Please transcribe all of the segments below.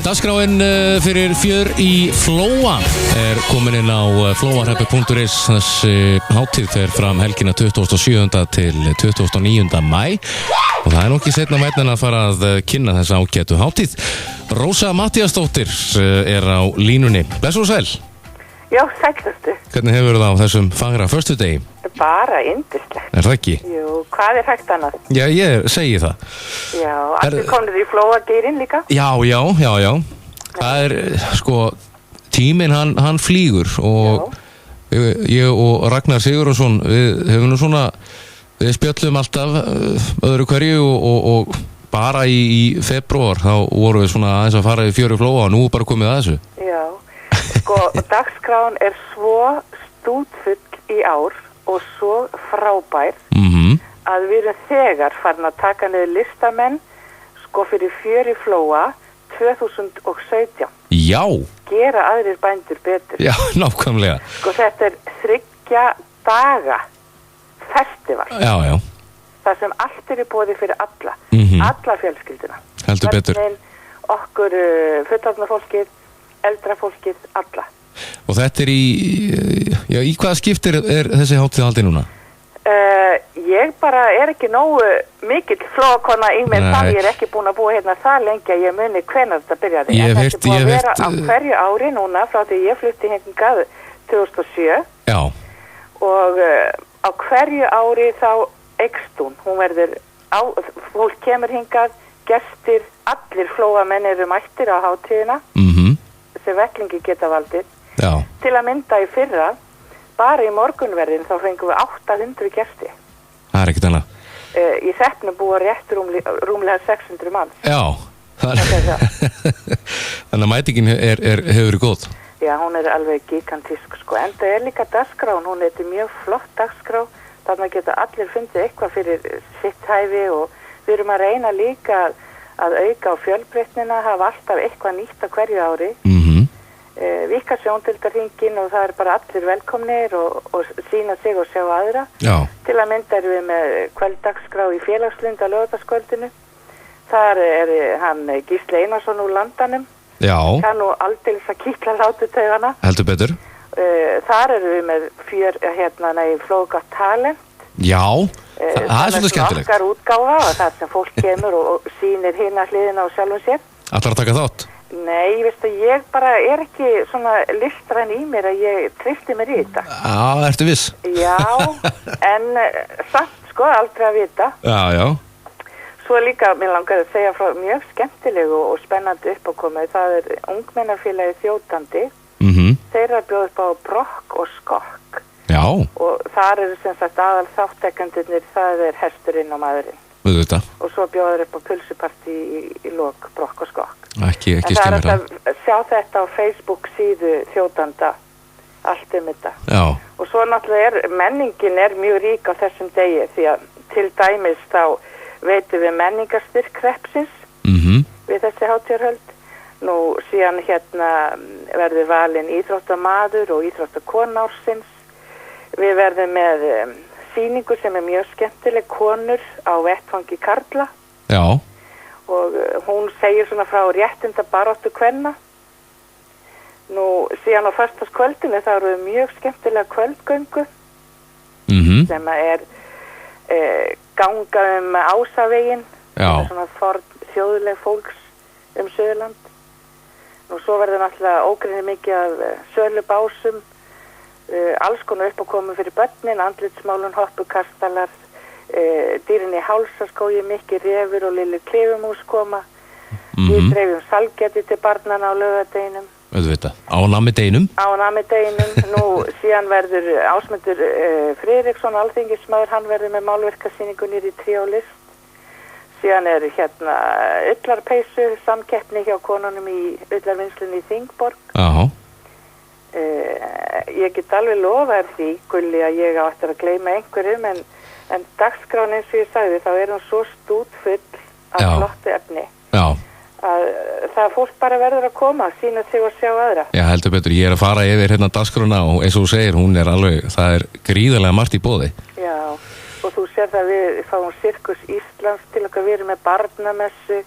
En dagskráin fyrir fjör í Flóa komin inn á flóahreppi.is. Þessi hátíð fer fram helgina 27. til 29. maí og það nokkuð seinna vegna að fara að kynna þessa ágætu hátíð. Rósa Matthíasdóttir á línunni. Blessuð og sæl. Já, sællustu. Hvernig hefur það á þessum fagra föstudegi? Bara yndislegt. Er það ekki? Jú, hvað er hægt annað? Já, ég segi það. Já, allir komnir í Flóageirin líka? Já. Það sko, tíminn hann flýgur og ég og Ragnar Sigurðsson, við hefum nú svona, við spjöllum alltaf öðru hverju og bara í febrúar þá vorum við svona aðeins að fara í fjöru Flóa og nú bara komið að þessu. Já, sko, dagskráin er svo stútfull í ár og svo frábær að við erum þegar farin að taka niður listamenn sko fyrir fjöri Flóa 2017. Já. Gera aðrir bændur betur. Já, nákvæmlega. Sko þetta er 3 daga festival. Já. Það sem allt er í boði fyrir alla. Alla fjölskylduna. Heldur betur. Börnin, okkur fullorðna fólkið, eldra fólkið, alla. Og þetta er í hvaða skiptir er þessi hátíð haldið núna? Ég bara er ekki nógu mikill flóakona í mér það, ég er ekki búin að búa hérna það lengi að ég muni hvenær þetta byrjaði. En þetta er búin að vera á hverju ári núna frá því ég flutti hingað 2007. Já. Og á hverju ári þá eykst hún verður fólk kemur hingað, gestir, allir flóamenn eru mættir á hátíðina sem vettlingi geta valdið. Já. Til að mynda í fyrra bara í morgunverðin þá fengum við 800 gesti. Það er ekkert annað. Í hreppnum búa rétt rúmlega 600 mann. Já. Þannig að mætingin hefur verið góð. Já, hún er alveg gigantísk sko. En það er líka dagskrán, hún er mjög flott dagskrá. Þannig geta allir fundið eitthvað fyrir sitt hæfi og við erum að reyna líka að auka á fjölbreytnina, hafa alltaf eitthvað nýtt á hverju ári. Vika sjóndeildarhringinn og það er bara allir velkomnir og sína sig og sjá aðra. Já. Til að mynda erum við með kvölddagskrá í Félagslund á laugardagskvöldinu. Þar er hann Gísli Einarsson úr Landanum. Já. Kann nú aldeilis að kitla látutaugana. Heldur betur. Þar erum við með Flóagátt Talent. Já, það er svolítið skemmtilegt. Okkar útgáfa og það sem fólk kemur og sýnir hina hliðina á sjálfum sér. Ætlar að taka þátt? Nei, ég bara er ekki svona listræn í mér að ég treysti mér í þetta. Já, ertu viss? Já, en samt sko, aldrei að vita. Já. Svo líka, mér langar að segja frá mjög skemmtilegu og spennandi uppákomið. Það er ungmennafélagi Þjótandi. Þeir að bjóða upp á brokk og skokk. Já. Og þar eru sem sagt aðal þáttekendurnir, það er hesturinn og maðurinn. Auðvitað. Og svo bjóður upp á pulsupartí í lok brokk og skokk. Ekki skemmir það. En það er að sjá þetta á Facebook síðu Þjótanda, allt þetta. Já. Og svo náttúrulega menningin mjög rík á þessum degi því að til dæmis þá veitum við menningarstyrk hreppsins við þessi hátíðarhöld. Nú síðan verður valinn íþróttamaður og íþróttakona ársins. Við verðum með sýningu sem er mjög skemmtileg, konur á vettvangi karla. Já. Og hún segir svona frá réttindabaráttu kvenna. Nú síðan á föstudagskvöldinu þá eru mjög skemmtilega kvöldgöngu sem er ganga Ásaveginn, svona þjóðleg fólks Suðurland. Nú svo verður náttúrulega ógreinir mikið af sölubásum, alls konar uppákomur fyrir börnin, andlitsmálun, hoppukastalar, dýrin í hálsaskógi, mikið refur og lillu klifumús koma. Við dreifum salgeti til barnana á laugardeginum. Auðvitað, á nammideginum. Á nammideginum. Nú síðan verður Ásmundur Friðriksson, alþingismaður, hann verður með málverkasýningu niður í Tríólist. Síðan er ullarpeysu samkeppni hjá konunum í ullarvinnslunni í Þingborg. Já. Ég get alveg lofa því, Gulli, að ég á eftir að gleyma einhverjum, en dagskráin eins og ég sagði, þá er hún svo stútfull af flottu efni. Já. Að það fólk bara verður að koma, sína sig og sjá aðra. Já, heldur betur. Ég er að fara yfir dagskrána og eins og þú segir, hún er alveg, það er gríðarlega margt í boði. Já. Og þú sér það við fáum Sirkus Íslands til okkar, við erum með barnamessu,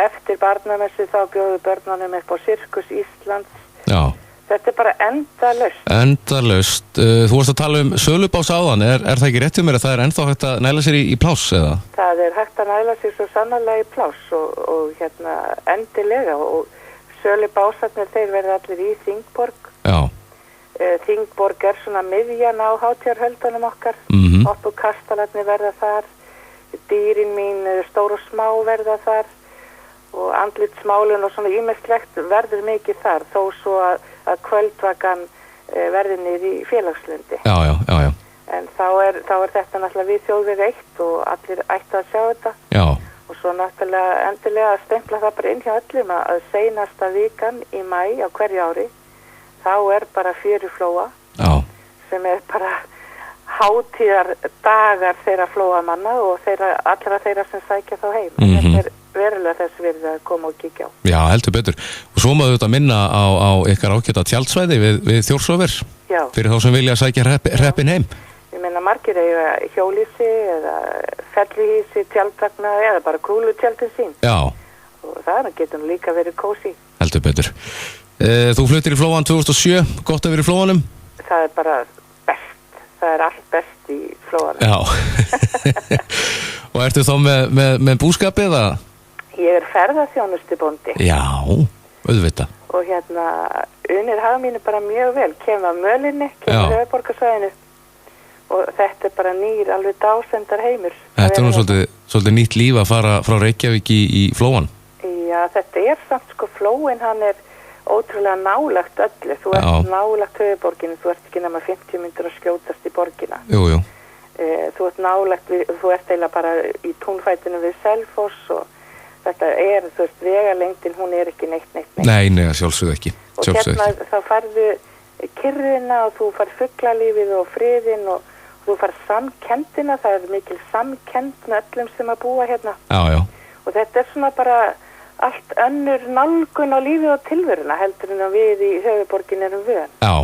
eftir barnamessu þá bjóðu börnunum upp á Sirkus Íslands. Já. Þetta bara endalaust. Endalaust. Þú varst að tala sölubás áðan, er það ekki rétt um mér að það ennþá hægt að næla sér í pláss eða? Það hægt að næla sér svo sannarlega í pláss og endilega og sölubásarnir þeir verða allir í Þingborg. Já. Þingborg svona miðjan á hátíðarhöldunum okkar. Hoppukastalarnir verða þar, dýrin mín stór og smá verða þar og andlitsmálun og svona ýmislegt verður mikið þar þó svo að kvöldvakan verður niður í Félagslundi. Já. En þá er þetta náttúrulega við Þjóðveg 1 og allir ættu að sjá þetta. Já. Og svo náttúrulega endilega að stempla það bara inn hjá öllum að seinasta vikan í maí á hverju ári þá bara fjöruflóa. Já. Sem bara hátíðar dagar þeirra flóamanna og allra þeirra sem sækja þá heim. Þetta verulega þess virði að koma og kíkja á. Já, heldur betur. Og svo maður auðvitað minna á ykkar ágæta tjaldsvæði við Þjórsöver. Já. Fyrir þá sem vilja sækja hreppin heim. Ég meina margir eiga hjólísi eða fellihísi, tjaldvagna eða bara kúlutjaldin sín. Já. Og það getur líka verið kósí. Heldur betur. Þú fluttir í Flóan 2007. Gott að vera í Flóanum? Það bara best. Það allt best í Flóanum. Já. Og ertu þá með búskapið eða? Ég ferðaþjónustubóndi. Já, auðvitað. Og unir hafa mínu bara mjög vel. Kemur af Mölinni, kemur höfuðborgarsvæðinu og þetta bara nýr alveg dásendar heimur. Þetta nú svolítið nýtt líf að fara frá Reykjavík í Flóan. Já, þetta samt Flóin, hann ótrúlega nálagt öllu. Þú ert nálagt höfuðborginu, þú ert ekki nema 50 mínútur að skjótast í borgina. Jú. Þú ert nálagt, þú ert eiginlega bara í túnfætinu við Selfoss og þetta þú veist, vegalengdin, hún ekki neitt. Nei, sjálfsögðu ekki. Og þá færðu kyrrina og þú færð fuglalífið og friðinn og þú færð samkenndina, það mikil samkennd með öllum sem að búa hérna. Já. Og þetta svona bara allt önnur nálgun á lífið og tilveruna heldur en að við í höfuðborgin erum vön. Já,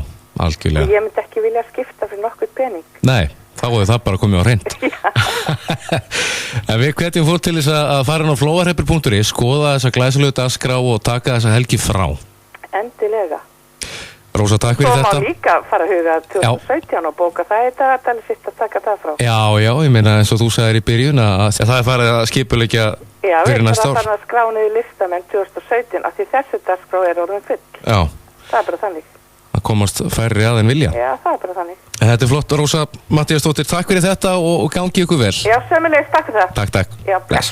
algjörlega. Og ég myndi ekki vilja skipta fyrir nokkuð pening. Nei. Þá er það bara komið á hreint. En við hvetjum fólk til þess að fara inn á flóarhreppur.is, skoða þessa glæsilegu dagskrá og taka þessa helgi frá. Endilega. Rósa, takk fyrir þetta. Svo má líka fara að huga 2017 og bóka það dagatalið sitt að taka það frá. Já, ég meina eins og þú sagðir í byrjun að það farið að skipuleggja fyrir næsta ár. Já, við erum að skrá niður listamenn 2017 af því þessi dagskrá orðin full. Já. Það bara þannig. Að komast færri að en vilja. Já, það bara þannig. Þetta flott, Rósa Matthíasdóttir, takk fyrir þetta og gangi ykkur vel. Já, sömulegis, takk fyrir það. Takk. Já, bless.